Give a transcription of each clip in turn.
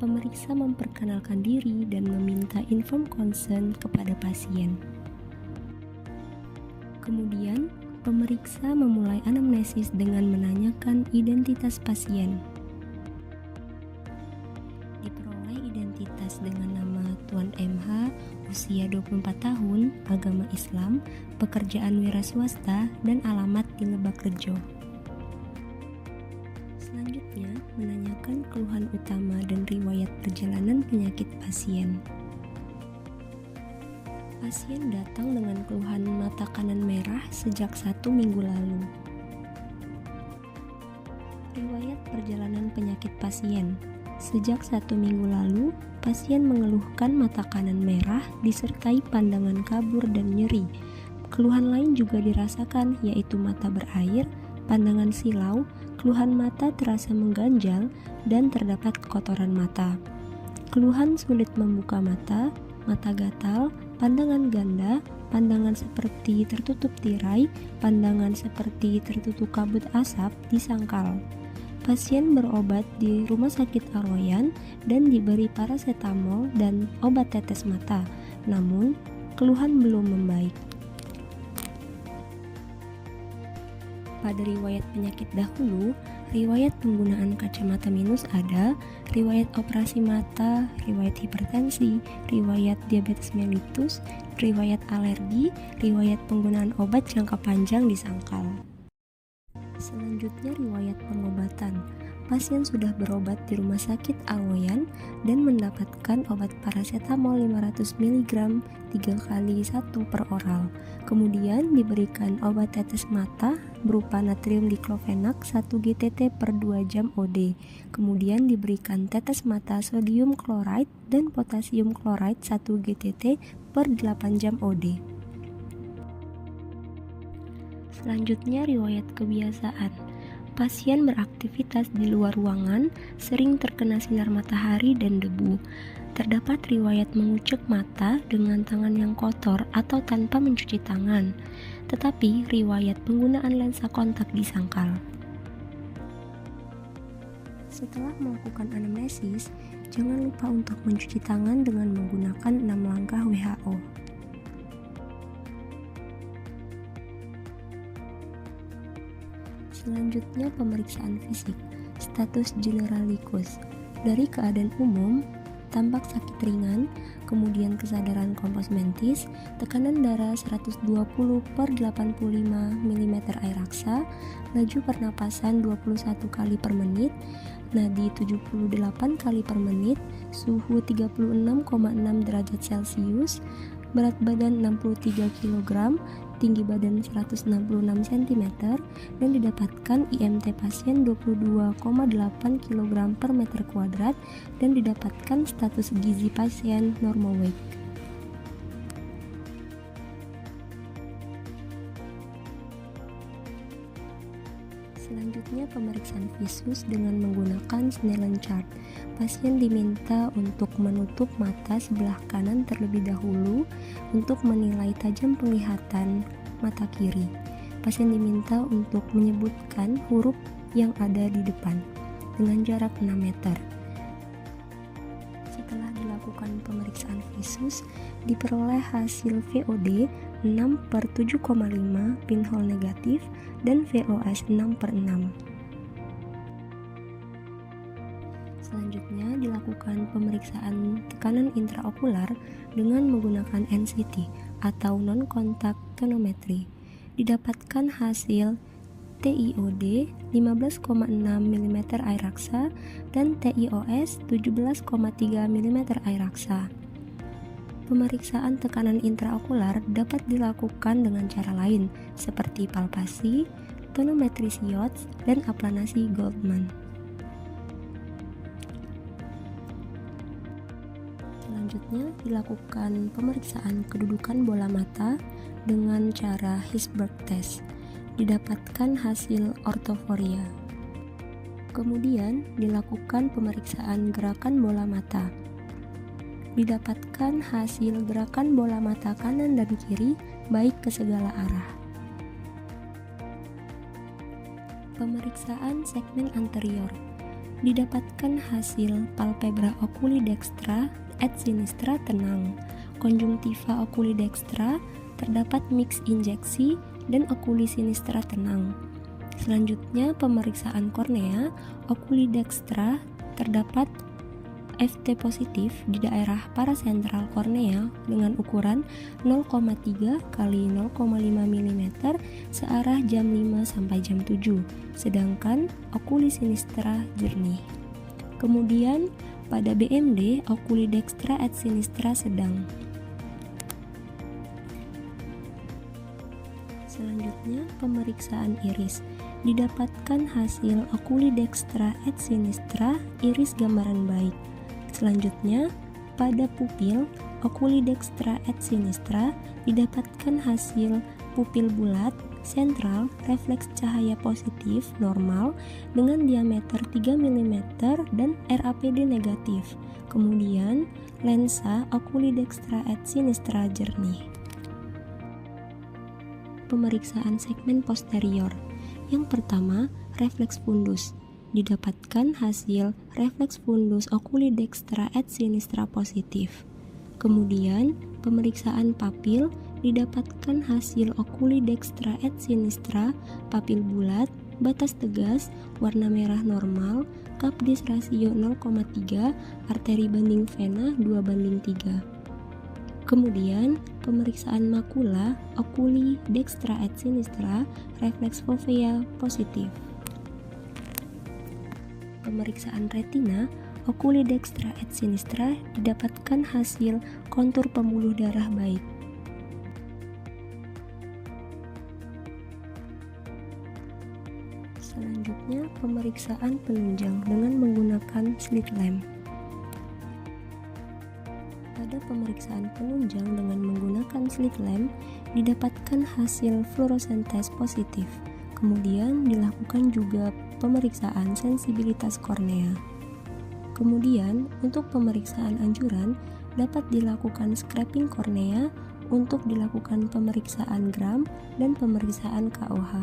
Pemeriksa memperkenalkan diri dan meminta informed consent kepada pasien. Kemudian, pemeriksa memulai anamnesis dengan menanyakan identitas pasien. Diperoleh identitas dengan nama Tuan MH, usia 24 tahun, agama Islam, pekerjaan wira swasta, dan alamat di Lebak Rejo. Selanjutnya, menanyakan keluhan utama dan riwayat perjalanan penyakit pasien. Pasien datang dengan keluhan mata kanan merah sejak 1 minggu lalu. Riwayat perjalanan penyakit pasien. Sejak 1 minggu lalu, pasien mengeluhkan mata kanan merah disertai pandangan kabur dan nyeri. Keluhan lain juga dirasakan, yaitu mata berair, pandangan silau, keluhan mata terasa mengganjal, dan terdapat kotoran mata. Keluhan sulit membuka mata, mata gatal, pandangan ganda, pandangan seperti tertutup tirai, pandangan seperti tertutup kabut asap di sangkal. Pasien berobat di Rumah Sakit Aloyan dan diberi parasetamol dan obat tetes mata, namun keluhan belum membaik. Pada riwayat penyakit dahulu, riwayat penggunaan kacamata minus ada, riwayat operasi mata, riwayat hipertensi, riwayat diabetes mellitus, riwayat alergi, riwayat penggunaan obat jangka panjang di sangkal. Selanjutnya riwayat pengobatan. Pasien sudah berobat di Rumah Sakit Aloyan dan mendapatkan obat parasetamol 500 mg 3 kali 1 per oral. Kemudian diberikan obat tetes mata berupa natrium diklofenak 1 GTT per 2 jam OD. Kemudian diberikan tetes mata sodium kloride dan potasium kloride 1 GTT per 8 jam OD. Selanjutnya riwayat kebiasaan. Pasien beraktivitas di luar ruangan, sering terkena sinar matahari dan debu. Terdapat riwayat mengucek mata dengan tangan yang kotor atau tanpa mencuci tangan, tetapi riwayat penggunaan lensa kontak di sangkal. Setelah melakukan anamnesis, jangan lupa untuk mencuci tangan dengan menggunakan 6 langkah WHO. Selanjutnya pemeriksaan fisik, status generalicus. Dari keadaan umum, tampak sakit ringan, kemudian kesadaran kompos mentis, tekanan darah 120 per 85 mm air raksa, laju pernapasan 21 kali per menit, nadi 78 kali per menit, suhu 36,6 derajat Celcius, berat badan 63 kg, tinggi badan 166 cm, dan didapatkan IMT pasien 22,8 kg per meter kuadrat dan didapatkan status gizi pasien normal weight. Selanjutnya pemeriksaan visus dengan menggunakan Snellen chart. Pasien diminta untuk menutup mata sebelah kanan terlebih dahulu untuk menilai tajam penglihatan mata kiri. Pasien diminta untuk menyebutkan huruf yang ada di depan dengan jarak 6 meter. Setelah dilakukan pemeriksaan visus, diperoleh hasil VOD 6/7,5 pinhole negatif dan VOS 6/6. Selanjutnya dilakukan pemeriksaan tekanan intraokular dengan menggunakan NCT atau non-kontak tonometri. Didapatkan hasil TiOD 15,6 mm air raksa dan TiOS 17,3 mm air raksa. Pemeriksaan tekanan intraokular dapat dilakukan dengan cara lain seperti palpasi, tonometri Siotz, dan aplanasi Goldman. Selanjutnya dilakukan pemeriksaan kedudukan bola mata dengan cara Hirschberg test. Didapatkan hasil ortoforia. Kemudian dilakukan pemeriksaan gerakan bola mata. Didapatkan hasil gerakan bola mata kanan dan kiri baik ke segala arah. Pemeriksaan segmen anterior. didapatkan hasil palpebra oculi dextra et sinistra tenang, konjungtiva oculi dextra terdapat mix injeksi dan oculi sinistra tenang. Selanjutnya pemeriksaan kornea, oculi dextra terdapat FT positif di daerah parasentral kornea dengan ukuran 0,3 kali 0,5 mm searah jam 5 sampai jam 7, sedangkan oculi sinistra jernih. Kemudian pada BMD, oculi dextra et sinistra sedang. Selanjutnya pemeriksaan iris, didapatkan hasil oculi dextra et sinistra iris gambaran baik. Selanjutnya, pada pupil, oculi dextra et sinistra didapatkan hasil pupil bulat, sentral, refleks cahaya positif, normal, dengan diameter 3 mm dan RAPD negatif. Kemudian, lensa oculi dextra et sinistra jernih. Pemeriksaan segmen posterior. Yang pertama, refleks fundus. Didapatkan hasil refleks fundus oculi dextra et sinistra positif. Kemudian, pemeriksaan papil didapatkan hasil oculi dextra et sinistra, papil bulat, batas tegas, warna merah normal, Kapdis rasio 0,3, arteri banding vena 2:3. Kemudian, pemeriksaan makula oculi dextra et sinistra, refleks fovea positif. Pemeriksaan retina, oculi dextra et sinistra didapatkan hasil kontur pembuluh darah baik. Selanjutnya, pemeriksaan penunjang dengan menggunakan slit lamp. Pada pemeriksaan penunjang dengan menggunakan slit lamp, didapatkan hasil fluorescent test positif. Kemudian dilakukan juga pemeriksaan sensibilitas kornea. Kemudian, untuk pemeriksaan anjuran dapat dilakukan scraping kornea untuk dilakukan pemeriksaan gram dan pemeriksaan KOH.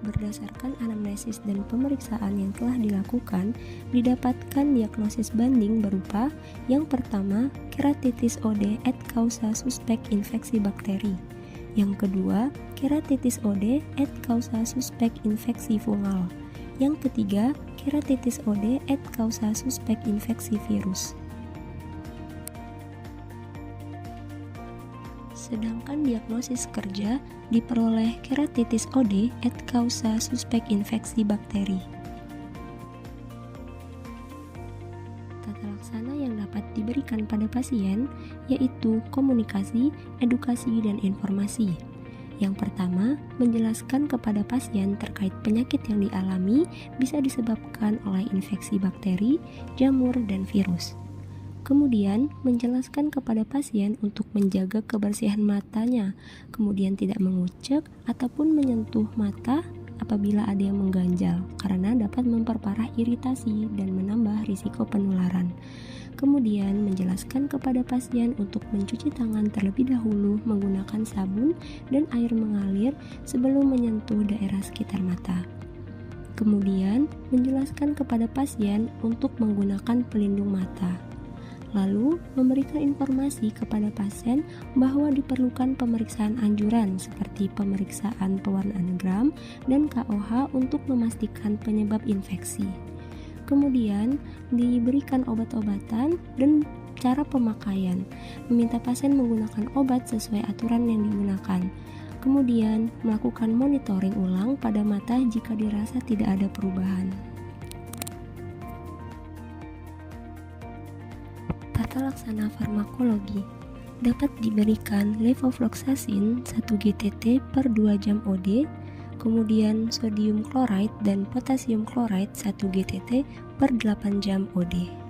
Berdasarkan anamnesis dan pemeriksaan yang telah dilakukan, didapatkan diagnosis banding berupa yang pertama, keratitis OD et causa suspek infeksi bakteri. Yang kedua, keratitis OD et causa suspek infeksi fungal. Yang ketiga, keratitis OD et causa suspek infeksi virus. Sedangkan diagnosis kerja diperoleh keratitis OD et causa suspek infeksi bakteri. Tata laksana yang dapat diberikan pada pasien yaitu komunikasi, edukasi, dan informasi. Yang pertama, menjelaskan kepada pasien terkait penyakit yang dialami bisa disebabkan oleh infeksi bakteri, jamur, dan virus. Kemudian, menjelaskan kepada pasien untuk menjaga kebersihan matanya, kemudian tidak mengucek ataupun menyentuh mata apabila ada yang mengganjal, karena dapat memperparah iritasi dan menambah risiko penularan. Kemudian, menjelaskan kepada pasien untuk mencuci tangan terlebih dahulu menggunakan sabun dan air mengalir sebelum menyentuh daerah sekitar mata. Kemudian, menjelaskan kepada pasien untuk menggunakan pelindung mata. Lalu, memberikan informasi kepada pasien bahwa diperlukan pemeriksaan anjuran seperti pemeriksaan pewarnaan gram dan KOH untuk memastikan penyebab infeksi. Kemudian, diberikan obat-obatan dan cara pemakaian, meminta pasien menggunakan obat sesuai aturan yang digunakan. Kemudian, melakukan monitoring ulang pada mata jika dirasa tidak ada perubahan. Tata laksana farmakologi dapat diberikan levofloxacin 1 GTT per 2 jam OD, kemudian sodium chloride dan potasium chloride 1 GTT per 8 jam OD.